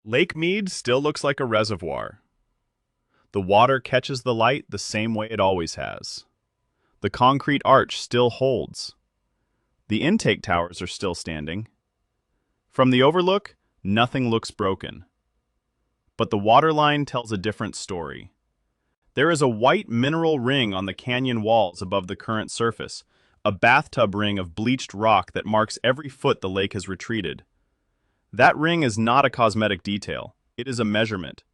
Lake Mead still looks like a reservoir. The water catches the light the same way it always has. The concrete arch still holds. The intake towers are still standing. From the overlook, nothing looks broken. But the waterline tells a different story. There is a white mineral ring on the canyon walls above the current surface, a bathtub ring of bleached rock that marks every foot the lake has retreated. That ring is not a cosmetic detail, it is a measurement.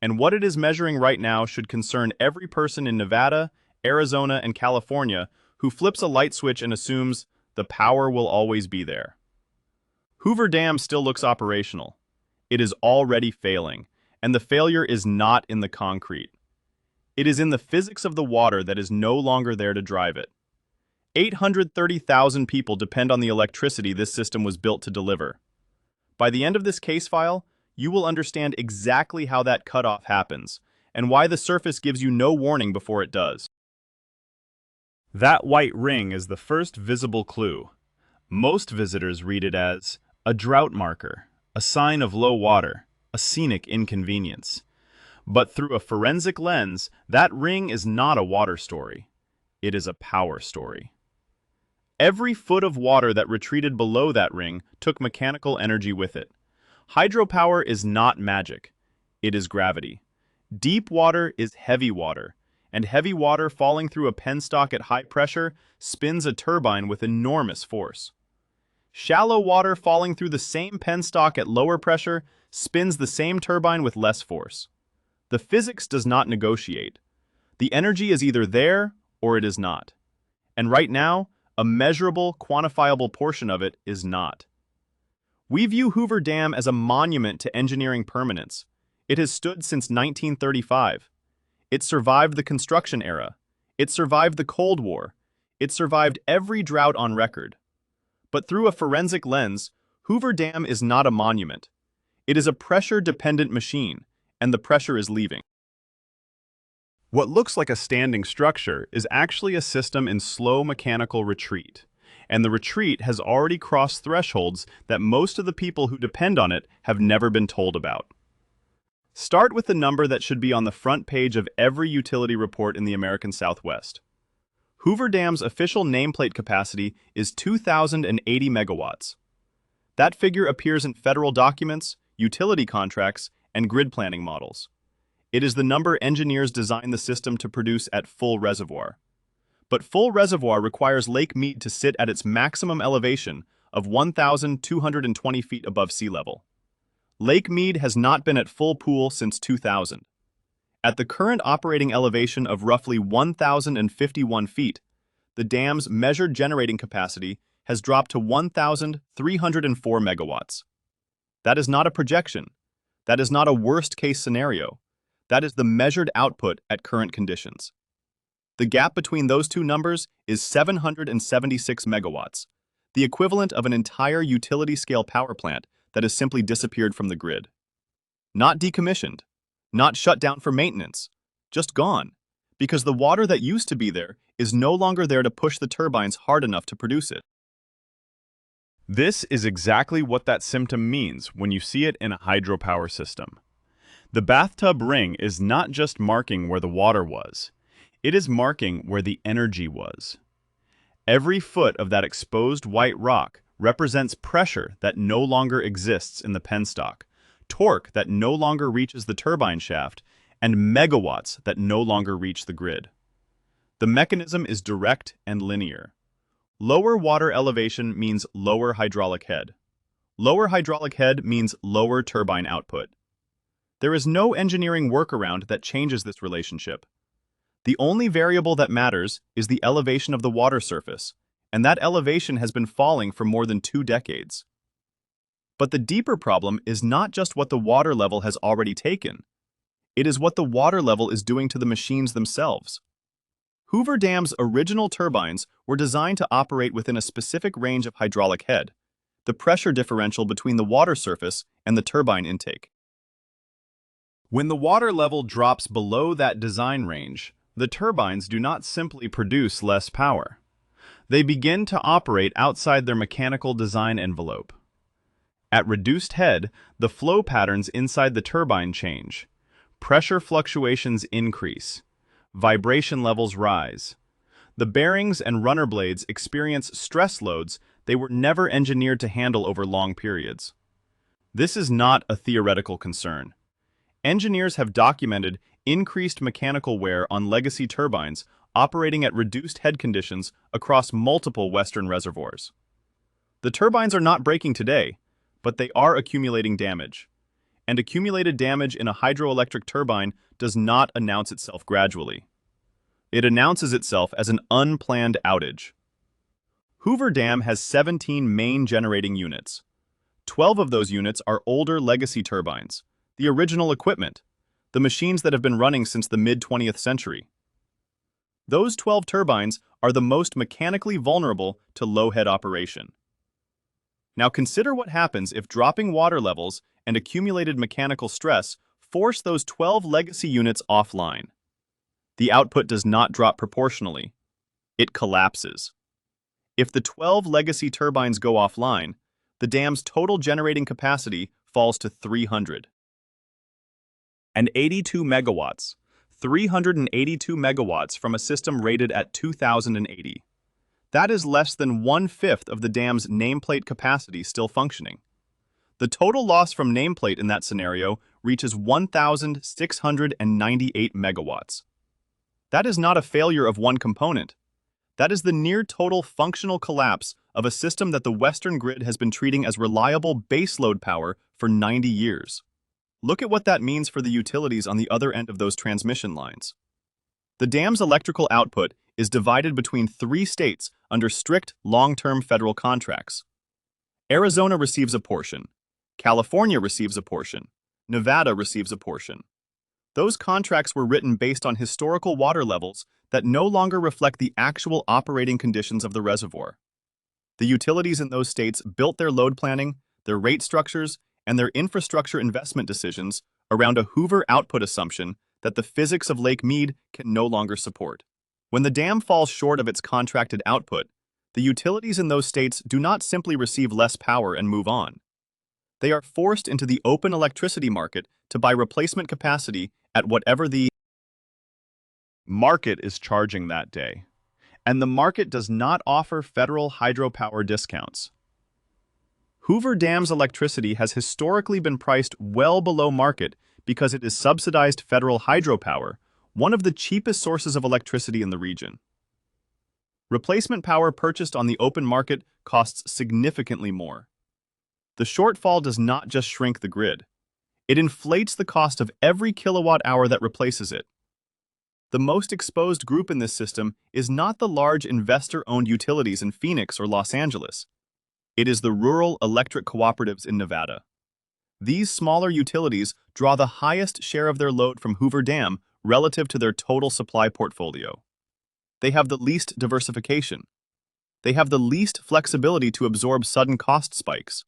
And what it is measuring right now should concern every person in Nevada, Arizona, and California who flips a light switch and assumes the power will always be there. Hoover Dam still looks operational. It is already failing, and the failure is not in the concrete. It is in the physics of the water that is no longer there to drive it. 830,000 people depend on the electricity this system was built to deliver. By the end of this case file, you will understand exactly how that cutoff happens, and why the surface gives you no warning before it does. That white ring is the first visible clue. Most visitors read it as a drought marker, a sign of low water, a scenic inconvenience. But through a forensic lens, that ring is not a water story. It is a power story. Every foot of water that retreated below that ring took mechanical energy with it. Hydropower is not magic. It is gravity. Deep water is heavy water, and heavy water falling through a penstock at high pressure spins a turbine with enormous force. Shallow water falling through the same penstock at lower pressure spins the same turbine with less force. The physics does not negotiate. The energy is either there or it is not. And right now, a measurable, quantifiable portion of it is not. We view Hoover Dam as a monument to engineering permanence. It has stood since 1935. It survived the construction era. It survived the Cold War. It survived every drought on record. But through a forensic lens, Hoover Dam is not a monument. It is a pressure-dependent machine, and the pressure is leaving. What looks like a standing structure is actually a system in slow mechanical retreat, and the retreat has already crossed thresholds that most of the people who depend on it have never been told about. Start with the number that should be on the front page of every utility report in the American Southwest. Hoover Dam's official nameplate capacity is 2,080 megawatts. That figure appears in federal documents, utility contracts, and grid planning models. It is the number engineers designed the system to produce at full reservoir. But full reservoir requires Lake Mead to sit at its maximum elevation of 1,220 feet above sea level. Lake Mead has not been at full pool since 2000. At the current operating elevation of roughly 1,051 feet, the dam's measured generating capacity has dropped to 1,304 megawatts. That is not a projection. That is not a worst-case scenario. That is the measured output at current conditions. The gap between those two numbers is 776 megawatts, the equivalent of an entire utility-scale power plant that has simply disappeared from the grid. Not decommissioned, not shut down for maintenance, just gone, because the water that used to be there is no longer there to push the turbines hard enough to produce it. This is exactly what that symptom means when you see it in a hydropower system. The bathtub ring is not just marking where the water was, it is marking where the energy was. Every foot of that exposed white rock represents pressure that no longer exists in the penstock, torque that no longer reaches the turbine shaft, and megawatts that no longer reach the grid. The mechanism is direct and linear. Lower water elevation means lower hydraulic head. Lower hydraulic head means lower turbine output. There is no engineering workaround that changes this relationship. The only variable that matters is the elevation of the water surface, and that elevation has been falling for more than 2 decades. But the deeper problem is not just what the water level has already taken. It is what the water level is doing to the machines themselves. Hoover Dam's original turbines were designed to operate within a specific range of hydraulic head, the pressure differential between the water surface and the turbine intake. When the water level drops below that design range, the turbines do not simply produce less power. They begin to operate outside their mechanical design envelope. At reduced head, the flow patterns inside the turbine change. Pressure fluctuations increase. Vibration levels rise. The bearings and runner blades experience stress loads they were never engineered to handle over long periods. This is not a theoretical concern. Engineers have documented increased mechanical wear on legacy turbines operating at reduced head conditions across multiple Western reservoirs. The turbines are not breaking today, but they are accumulating damage. And accumulated damage in a hydroelectric turbine does not announce itself gradually. It announces itself as an unplanned outage. Hoover Dam has 17 main generating units. 12 of those units are older legacy turbines, the original equipment, the machines that have been running since the mid-20th century. Those 12 turbines are the most mechanically vulnerable to low-head operation. Now consider what happens if dropping water levels and accumulated mechanical stress force those 12 legacy units offline. The output does not drop proportionally. It collapses. If the 12 legacy turbines go offline, the dam's total generating capacity falls to 300. And 82 megawatts, 382 megawatts from a system rated at 2,080. That is less than 1/5 of the dam's nameplate capacity still functioning. The total loss from nameplate in that scenario reaches 1,698 megawatts. That is not a failure of one component. That is the near-total functional collapse of a system that the Western grid has been treating as reliable baseload power for 90 years. Look at what that means for the utilities on the other end of those transmission lines. The dam's electrical output is divided between 3 states under strict long-term federal contracts. Arizona receives a portion. California receives a portion. Nevada receives a portion. Those contracts were written based on historical water levels that no longer reflect the actual operating conditions of the reservoir. The utilities in those states built their load planning, their rate structures, and their infrastructure investment decisions around a Hoover output assumption that the physics of Lake Mead can no longer support. When the dam falls short of its contracted output, the utilities in those states do not simply receive less power and move on. They are forced into the open electricity market to buy replacement capacity at whatever the market is charging that day. And the market does not offer federal hydropower discounts. Hoover Dam's electricity has historically been priced well below market because it is subsidized federal hydropower, one of the cheapest sources of electricity in the region. Replacement power purchased on the open market costs significantly more. The shortfall does not just shrink the grid. It inflates the cost of every kilowatt hour that replaces it. The most exposed group in this system is not the large investor-owned utilities in Phoenix or Los Angeles. It is the rural electric cooperatives in Nevada. These smaller utilities draw the highest share of their load from Hoover Dam relative to their total supply portfolio. They have the least diversification. They have the least flexibility to absorb sudden cost spikes.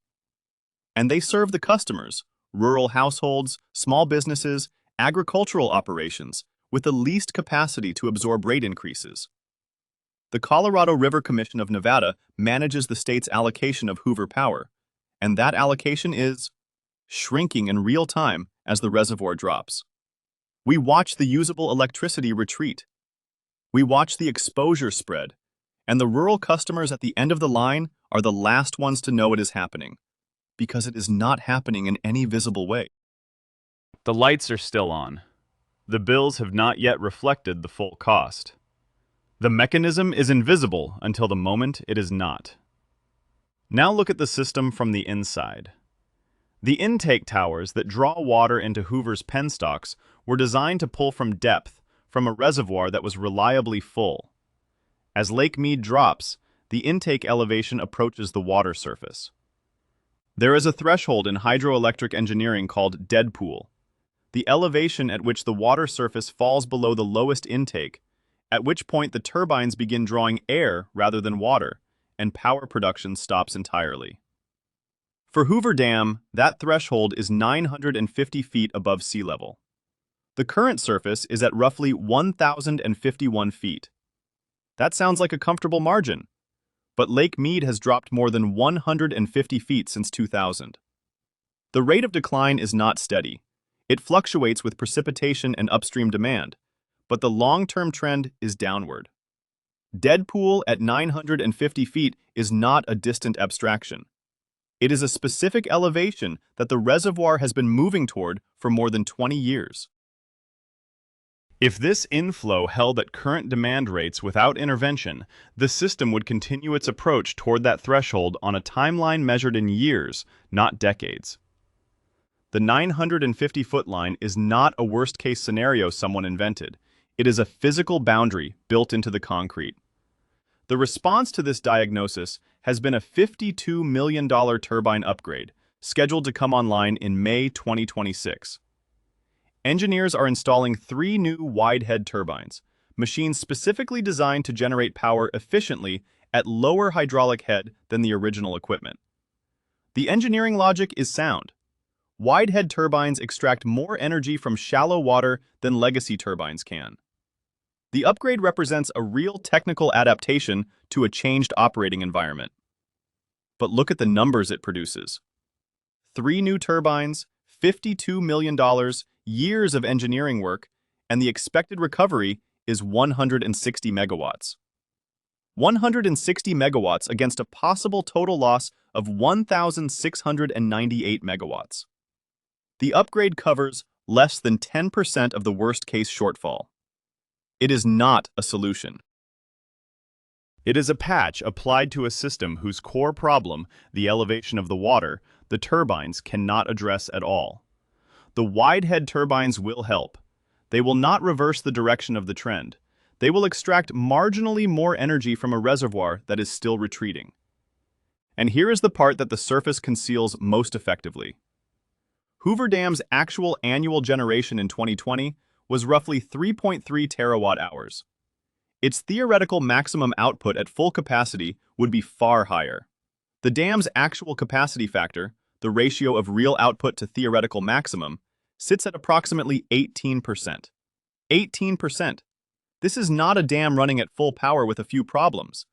And they serve the customers, rural households, small businesses, agricultural operations, with the least capacity to absorb rate increases. The Colorado River Commission of Nevada manages the state's allocation of Hoover power, and that allocation is shrinking in real time as the reservoir drops. We watch the usable electricity retreat. We watch the exposure spread, and the rural customers at the end of the line are the last ones to know it is happening, because it is not happening in any visible way. The lights are still on. The bills have not yet reflected the full cost. The mechanism is invisible until the moment it is not. Now look at the system from the inside. The intake towers that draw water into Hoover's penstocks were designed to pull from depth from a reservoir that was reliably full. As Lake Mead drops, the intake elevation approaches the water surface. There is a threshold in hydroelectric engineering called dead pool, the elevation at which the water surface falls below the lowest intake, at which point the turbines begin drawing air rather than water, and power production stops entirely. For Hoover Dam, that threshold is 950 feet above sea level. The current surface is at roughly 1,051 feet. That sounds like a comfortable margin, but Lake Mead has dropped more than 150 feet since 2000. The rate of decline is not steady. It fluctuates with precipitation and upstream demand, but the long-term trend is downward. Deadpool at 950 feet is not a distant abstraction. It is a specific elevation that the reservoir has been moving toward for more than 20 years. If this inflow held at current demand rates without intervention, the system would continue its approach toward that threshold on a timeline measured in years, not decades. The 950-foot line is not a worst-case scenario someone invented. It is a physical boundary built into the concrete. The response to this diagnosis has been a $52 million turbine upgrade, scheduled to come online in May 2026. Engineers are installing 3 new wide-head turbines, machines specifically designed to generate power efficiently at lower hydraulic head than the original equipment. The engineering logic is sound. Wide-head turbines extract more energy from shallow water than legacy turbines can. The upgrade represents a real technical adaptation to a changed operating environment. But look at the numbers it produces. 3 new turbines, $52 million, years of engineering work, and the expected recovery is 160 megawatts. 160 megawatts against a possible total loss of 1,698 megawatts. The upgrade covers less than 10% of the worst-case shortfall. It is not a solution. It is a patch applied to a system whose core problem, the elevation of the water, the turbines cannot address at all. The wide-head turbines will help. They will not reverse the direction of the trend. They will extract marginally more energy from a reservoir that is still retreating. And here is the part that the surface conceals most effectively. Hoover Dam's actual annual generation in 2020 was roughly 3.3 terawatt-hours. Its theoretical maximum output at full capacity would be far higher. The dam's actual capacity factor, the ratio of real output to theoretical maximum, sits at approximately 18%. 18%. This is not a dam running at full power with a few problems.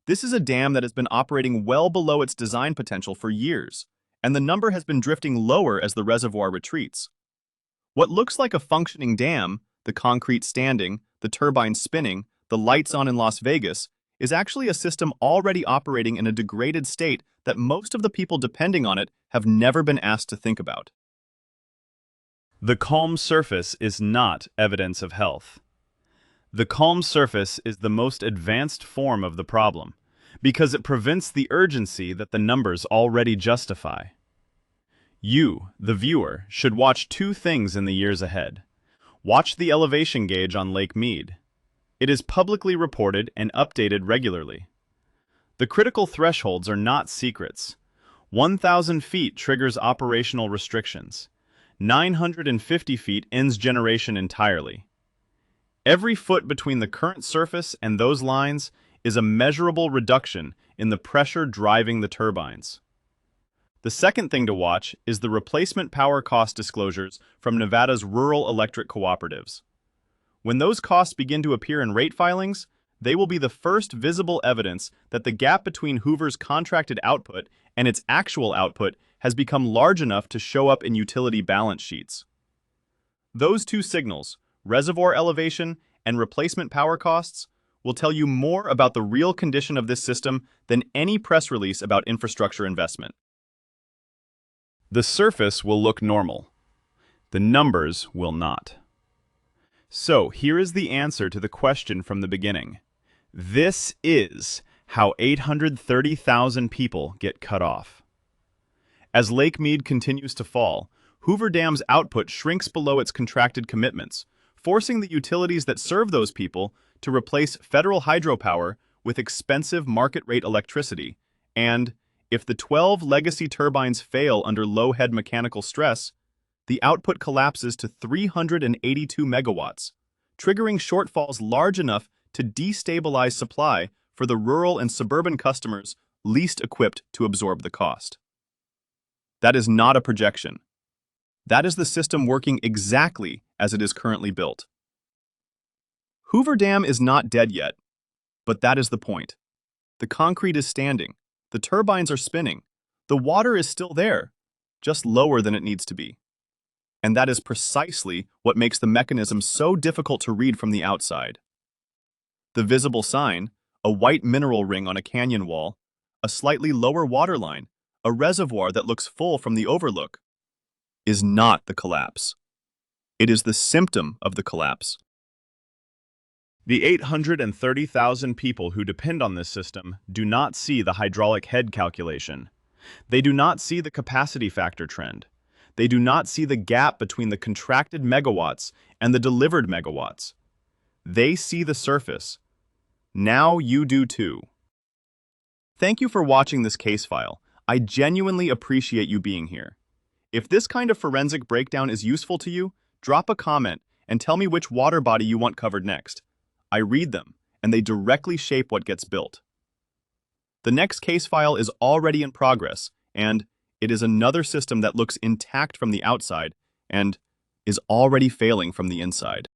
This is a dam that has been operating well below its design potential for years, and the number has been drifting lower as the reservoir retreats. What looks like a functioning dam, the concrete standing, the turbine spinning, the lights on in Las Vegas, is actually a system already operating in a degraded state that most of the people depending on it have never been asked to think about. The calm surface is not evidence of health. The calm surface is the most advanced form of the problem, because it prevents the urgency that the numbers already justify. You, the viewer, should watch 2 things in the years ahead. Watch the elevation gauge on Lake Mead. It is publicly reported and updated regularly. The critical thresholds are not secrets. 1,000 feet triggers operational restrictions. 950 feet ends generation entirely. Every foot between the current surface and those lines is a measurable reduction in the pressure driving the turbines. The second thing to watch is the replacement power cost disclosures from Nevada's rural electric cooperatives. When those costs begin to appear in rate filings, they will be the first visible evidence that the gap between Hoover's contracted output and its actual output has become large enough to show up in utility balance sheets. Those 2 signals, reservoir elevation and replacement power costs, will tell you more about the real condition of this system than any press release about infrastructure investment. The surface will look normal. The numbers will not. So here is the answer to the question from the beginning. This is how 830,000 people get cut off. As Lake Mead continues to fall, Hoover Dam's output shrinks below its contracted commitments, forcing the utilities that serve those people to replace federal hydropower with expensive market-rate electricity, and, if the 12 legacy turbines fail under low-head mechanical stress, the output collapses to 382 megawatts, triggering shortfalls large enough to destabilize supply for the rural and suburban customers least equipped to absorb the cost. That is not a projection. That is the system working exactly as it is currently built. Hoover Dam is not dead yet, but that is the point. The concrete is standing. The turbines are spinning. The water is still there. just lower than it needs to be. And that is precisely what makes the mechanism so difficult to read from the outside. The visible sign, a white mineral ring on a canyon wall, a slightly lower water line, a reservoir that looks full from the overlook, is not the collapse. It is the symptom of the collapse. The 830,000 people who depend on this system do not see the hydraulic head calculation. They do not see the capacity factor trend. They do not see the gap between the contracted megawatts and the delivered megawatts. They see the surface. Now you do too. Thank you for watching this case file. I genuinely appreciate you being here. If this kind of forensic breakdown is useful to you, drop a comment and tell me which water body you want covered next. I read them, and they directly shape what gets built. The next case file is already in progress, and it is another system that looks intact from the outside and is already failing from the inside.